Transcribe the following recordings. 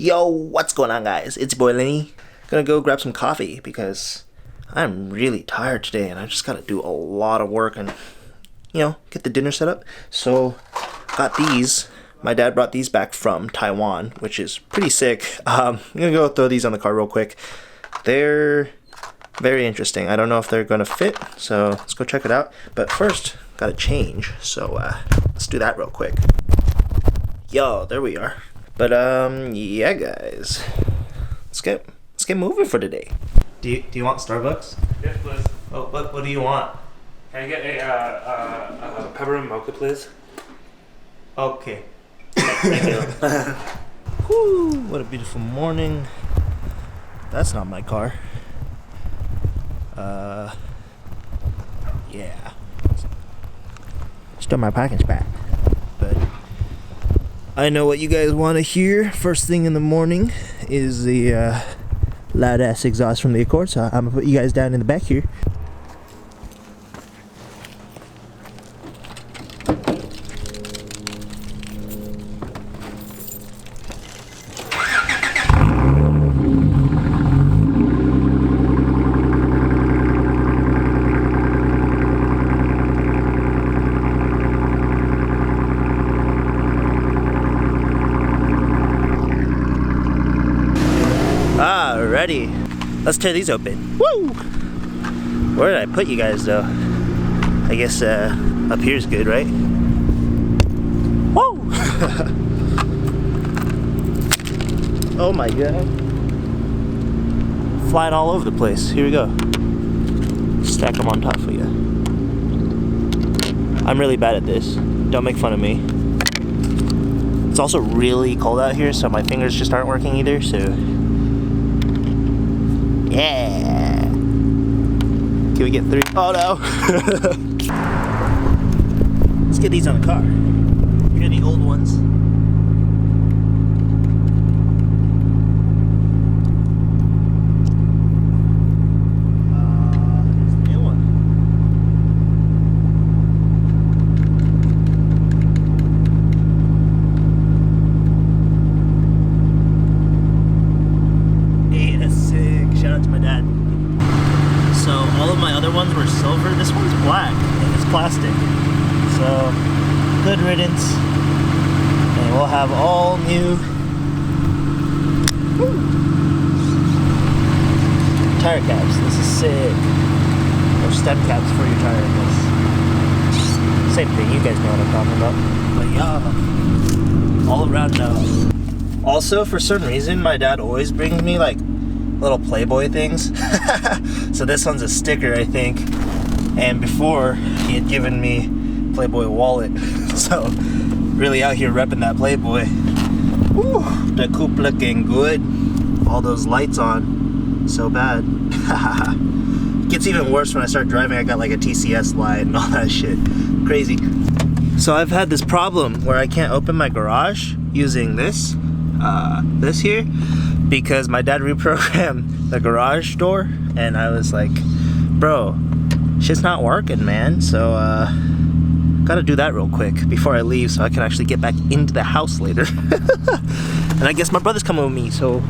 Yo, what's going on, guys? It's your boy Lenny. Gonna go grab some coffee because I'm really tired today and I just gotta do a lot of work and, you know, get the dinner set up. So, got these. My dad brought these back from Taiwan, which is pretty sick. I'm gonna go throw these on the car real quick. They're very interesting. I don't know if they're gonna fit, so let's go check it out. But first, gotta change. So, let's do that real quick. Yo, there we are. But yeah, guys, let's get moving for today. Do you want Starbucks? Yes, please. Oh, what do you want? Can I get a peppermint mocha, please? Okay. Thank you. Whoo! What a beautiful morning. That's not my car. Yeah. Still my package back, but. I know what you guys want to hear first thing in the morning is the loud ass exhaust from the Accord, so I'm gonna put you guys down in the back here. Alrighty, let's tear these open. Woo! Where did I put you guys though? I guess up here's good, right? Woo! Oh my god. Flying all over the place. Here we go. Stack them on top for you. I'm really bad at this. Don't make fun of me. It's also really cold out here, so my fingers just aren't working either, so yeah. Can we get through? Oh no. Let's get these on the car. Here are the old ones. Here's the new one. Hey, that's sick. Shout out to my dad. So all of my other ones were silver. This one's black and it's plastic. So good riddance. And we'll have all new tire caps. This is sick. Or stem caps for your tire, I guess. Same thing. You guys know what I'm talking about. But yeah, all around now. Also, for some reason, my dad always brings me like little Playboy things. So this one's a sticker, I think. And before, he had given me Playboy wallet. So really out here repping that Playboy. Woo, the coupe looking good. All those lights on. So bad. Gets even worse when I start driving. I got like a TCS light and all that shit. Crazy. So I've had this problem where I can't open my garage using this here, because my dad reprogrammed the garage door and I was like, bro, shit's not working, man. So gotta do that real quick before I leave so I can actually get back into the house later. And I guess my brother's coming with me, so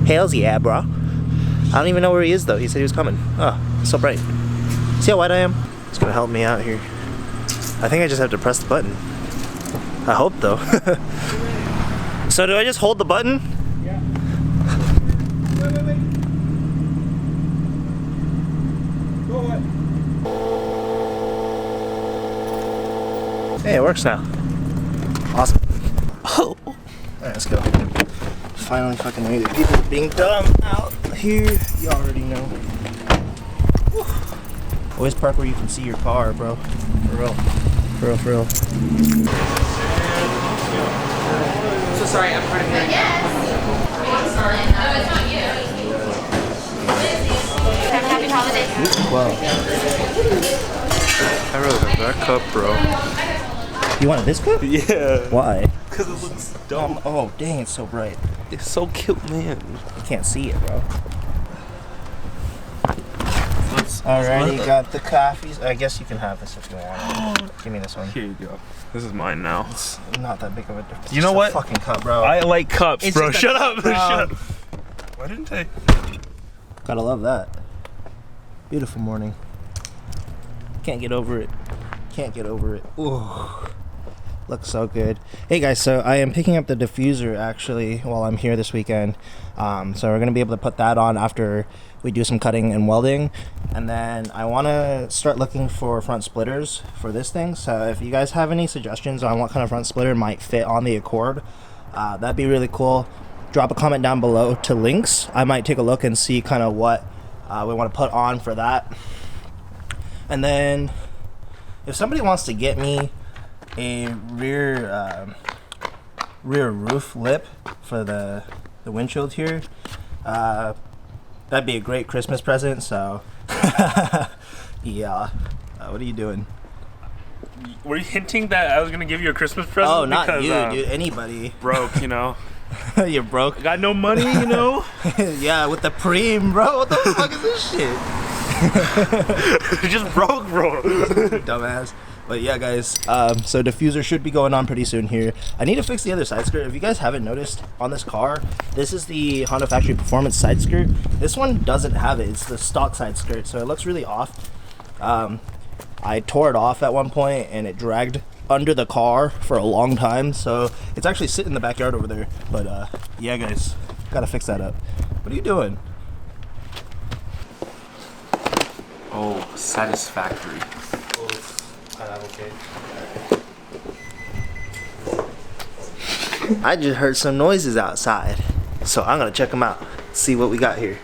hells yeah, bro. I don't even know where he is though. He said he was coming. Oh, it's so bright. See how white I am? It's gonna help me out here. I think I just have to press the button. I hope though. So do I just hold the button? Yeah. Wait. Go ahead. Hey, it works now. Awesome. Oh. Alright, let's go. Finally fucking made it. People are being dumb out here. You already know. Whew. Always park where you can see your car, bro. For real. For real. So sorry, I'm part of your... Yes. I'm sorry. No, it's not you. Have happy holidays. Wow. I really like that cup, bro. You wanted this cup? Yeah. Why? Because it looks dumb. Oh, dang, it's so bright. It's so cute, man. You can't see it, bro. Let's Alrighty, got the coffees. I guess you can have this if you want. Give me this one. Here you go. This is mine now. It's not that big of a difference. You know what? Fucking cup, bro. I like cups, It's bro. just a Shut cup, up. bro. Shut up. Why didn't I? Gotta love that. Beautiful morning. Can't get over it. Can't get over it. Ooh. Looks so good. Hey guys, so I am picking up the diffuser actually while I'm here this weekend. So we're gonna be able to put that on after we do some cutting and welding. And then I wanna start looking for front splitters for this thing. So if you guys have any suggestions on what kind of front splitter might fit on the Accord, that'd be really cool. Drop a comment down below to links. I might take a look and see kind of what we want to put on for that. And then if somebody wants to get me a rear roof lip for the windshield here, that'd be a great Christmas present. So yeah. What are you doing? Were you hinting that I was gonna give you a Christmas present? Oh, not because, you, dude. Anybody. Broke, you know. You're broke. Got no money, you know. Yeah, with the preem, bro. What the fuck is this shit? Just broke, bro. Dumbass. But yeah, guys, so diffuser should be going on pretty soon here. I need to fix the other side skirt. If you guys haven't noticed on this car, this is the Honda Factory Performance side skirt. This one doesn't have it. It's the stock side skirt, so it looks really off. I tore it off at one point and it dragged under the car for a long time, so it's actually sitting in the backyard over there. But yeah, guys, gotta fix that up. What are you doing? Oh, satisfactory. I just heard some noises outside, so I'm gonna check them out, see what we got here.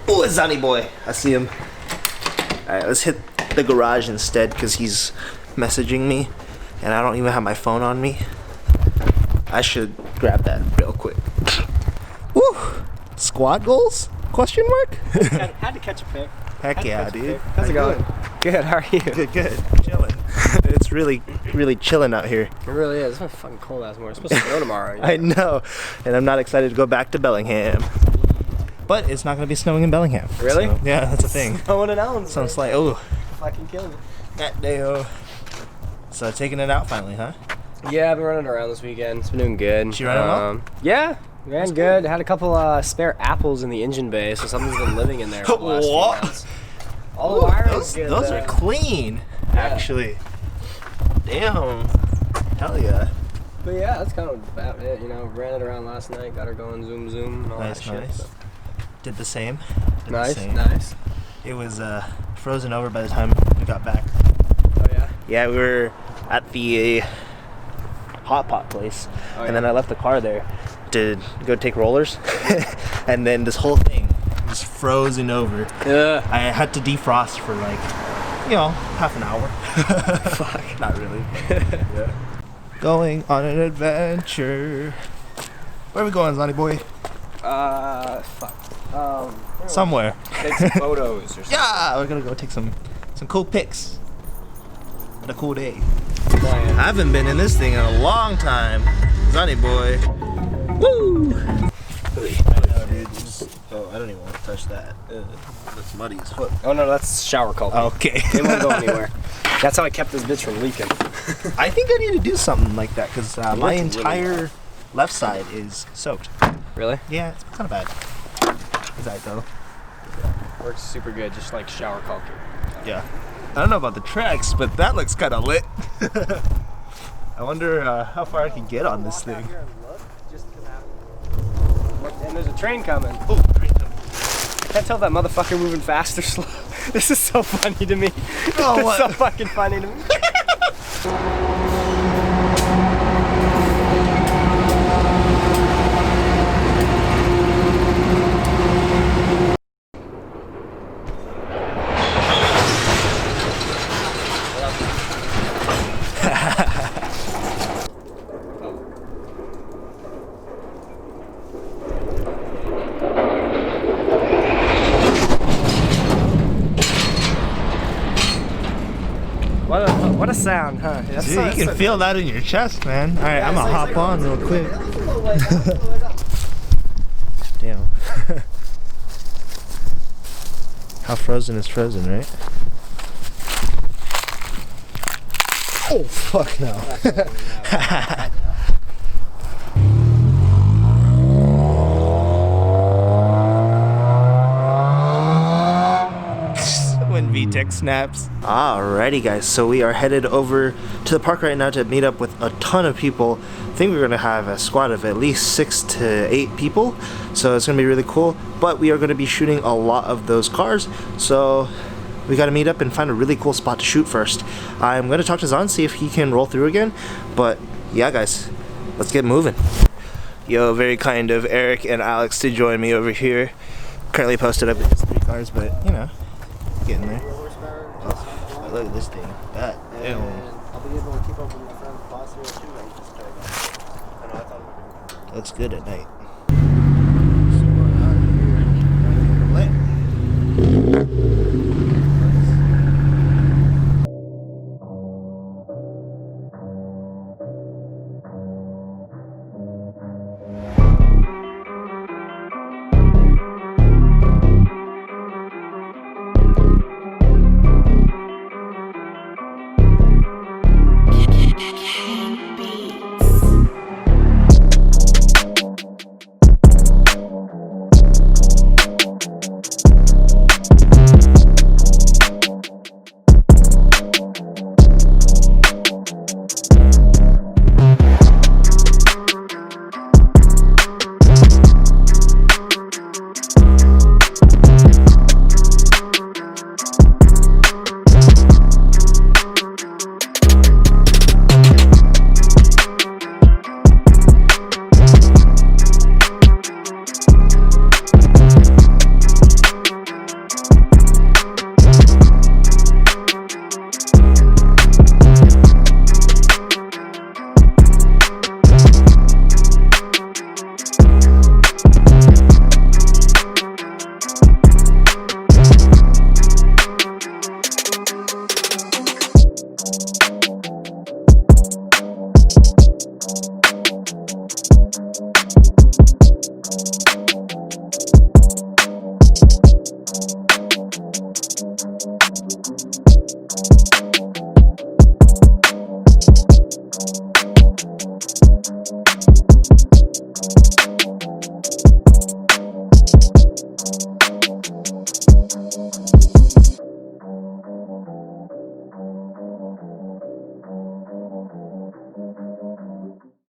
Oh, it's Zanny boy. I see him. Alright, let's hit the garage instead because he's messaging me and I don't even have my phone on me. I should grab that real quick. Woo! Squad goals? Question mark? Had to catch a pick. Heck yeah, dude. How's it going? Good, how are you? Good. Chilling. It's really chilling out here. It really is. It's been fucking cold ass morning. It's supposed to snow tomorrow. I know. And I'm not excited to go back to Bellingham. But it's not going to be snowing in Bellingham. Really? So, yeah, that's a thing. Snowing in Ellensburg. Sounds like, oh. Fucking killing me. That day. So taking it out finally, huh? Yeah, I've been running around this weekend. It's been doing good. Did you run well? Yeah, ran good. Had a couple spare apples in the engine bay, so something's been living in there for the last few months. All the wiring's good. Those are clean, actually. Damn. Hell yeah. But yeah, that's kind of about it. You know, ran it around last night, got her going zoom and all Nice, that shit. nice. So. Did the same. Nice. It was frozen over by the time we got back. Oh yeah? Yeah, we were at the hot pot place, and then I left the car there to go take rollers, and then this whole thing was frozen over. Yeah. I had to defrost for like, half an hour. Fuck. Not really. Yeah. Going on an adventure. Where are we going, Zonny boy? Fuck. Somewhere. Take some photos or something. Yeah, we're gonna go take some cool pics. What a cool day. Flying. I haven't been in this thing in a long time. Zonny boy. Woo! I know, dude. Oh, I don't even want to touch that. That's muddy as fuck. Oh no, that's shower culprit. Okay. It won't go anywhere. That's how I kept this bitch from leaking. I think I need to do something like that because my entire left side is soaked. Really? Yeah, it's kind of bad. Is that though? Works super good, just like shower culture. Yeah. I don't know about the tracks, but that looks kind of lit. I wonder how far I can get on this thing. And there's a train coming. Oh, train coming. Can't tell if that motherfucker moving fast or slow. This is so funny to me. Oh, It's what? so fucking funny to me. What a sound, huh? That's Dude, you can feel that in your chest, man. All right, I'm gonna hop on real quick. Damn. How frozen is frozen, right? Oh, fuck no. When VTEC snaps. Alrighty guys, so we are headed over to the park right now to meet up with a ton of people. I think we're gonna have a squad of at least 6 to 8 people, so it's gonna be really cool. But we are gonna be shooting a lot of those cars, so we gotta meet up and find a really cool spot to shoot first. I'm gonna talk to Zahn, see if he can roll through again, but yeah guys, let's get moving. Yo, very kind of Eric and Alex to join me over here. Currently posted up with 3 cars, but you know, getting there. Oh, look at this thing. That damn. I'll be able to keep up with my friend boss here too. Looks good at night.